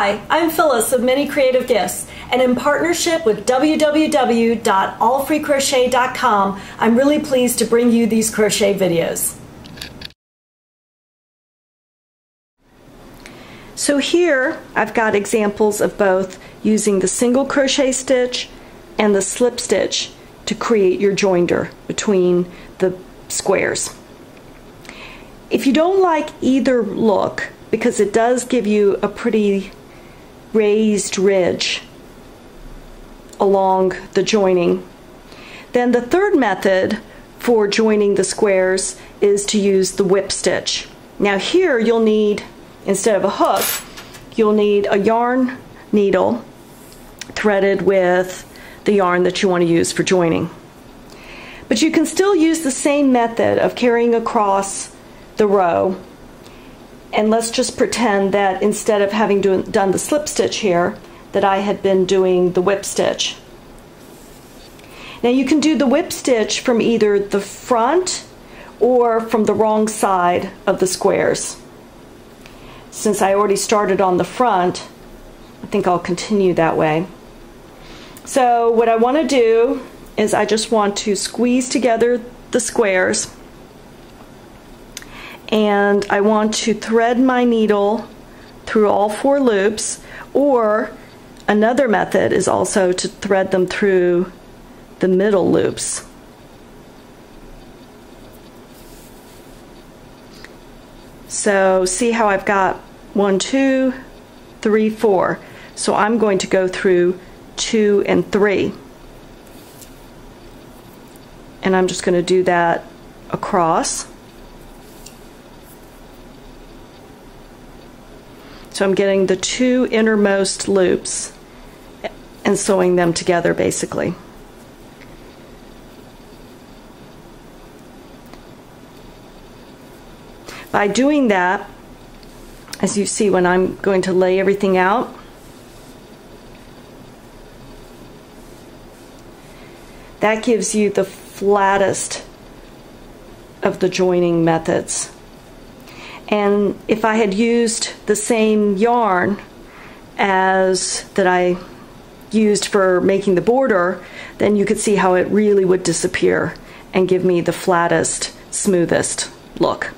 Hi, I'm Phyllis of Many Creative Gifts, and in partnership with www.allfreecrochet.com, I'm really pleased to bring you these crochet videos. So here I've got examples of both using the single crochet stitch and the slip stitch to create your joinder between the squares. If you don't like either look, because it does give you a pretty raised ridge along the joining, then the third method for joining the squares is to use the whip stitch. Now here you'll need, instead of a hook, you'll need a yarn needle threaded with the yarn that you want to use for joining. But you can still use the same method of carrying across the row, and let's just pretend that instead of having done the slip stitch here, that I had been doing the whip stitch. Now you can do the whip stitch from either the front or from the wrong side of the squares. Since I already started on the front, I think I'll continue that way. So what I want to do is I just want to squeeze together the squares, and I want to thread my needle through all 4 loops, or another method is also to thread them through the middle loops. So see how I've got 1, 2, 3, 4. So I'm going to go through 2 and 3. And I'm just going to do that across. So I'm getting the 2 innermost loops and sewing them together basically. By doing that, as you see when I'm going to lay everything out, that gives you the flattest of the joining methods. And if I had used the same yarn as that I used for making the border, then you could see how it really would disappear and give me the flattest, smoothest look.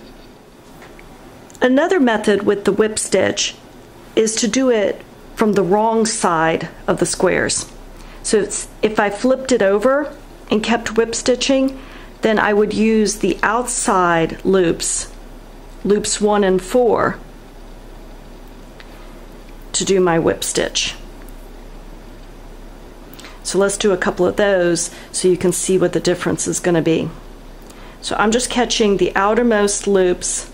Another method with the whip stitch is to do it from the wrong side of the squares. So if I flipped it over and kept whip stitching, then I would use the outside loops, loops 1 and 4, to do my whip stitch. So let's do a couple of those so you can see what the difference is going to be. So I'm just catching the outermost loops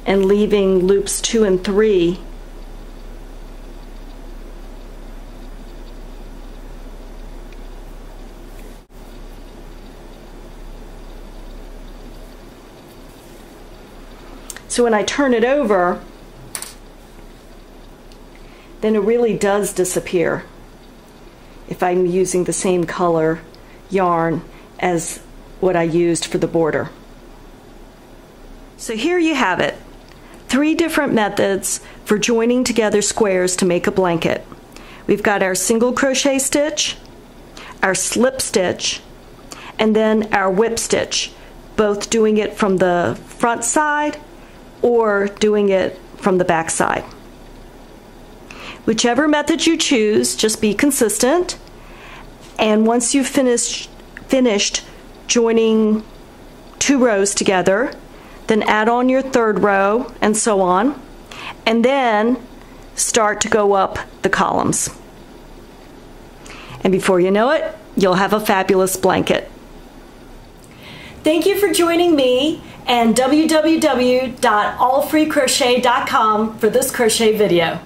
and leaving loops 2 and 3 so when I turn it over, then it really does disappear if I'm using the same color yarn as what I used for the border. So here you have it. 3 different methods for joining together squares to make a blanket. We've got our single crochet stitch, our slip stitch, and then our whip stitch, both doing it from the front side or doing it from the back side. Whichever method you choose, just be consistent, and once you've finished joining 2 rows together, then add on your 3rd row and so on, and then start to go up the columns. And before you know it, you'll have a fabulous blanket. Thank you for joining me and www.allfreecrochet.com for this crochet video.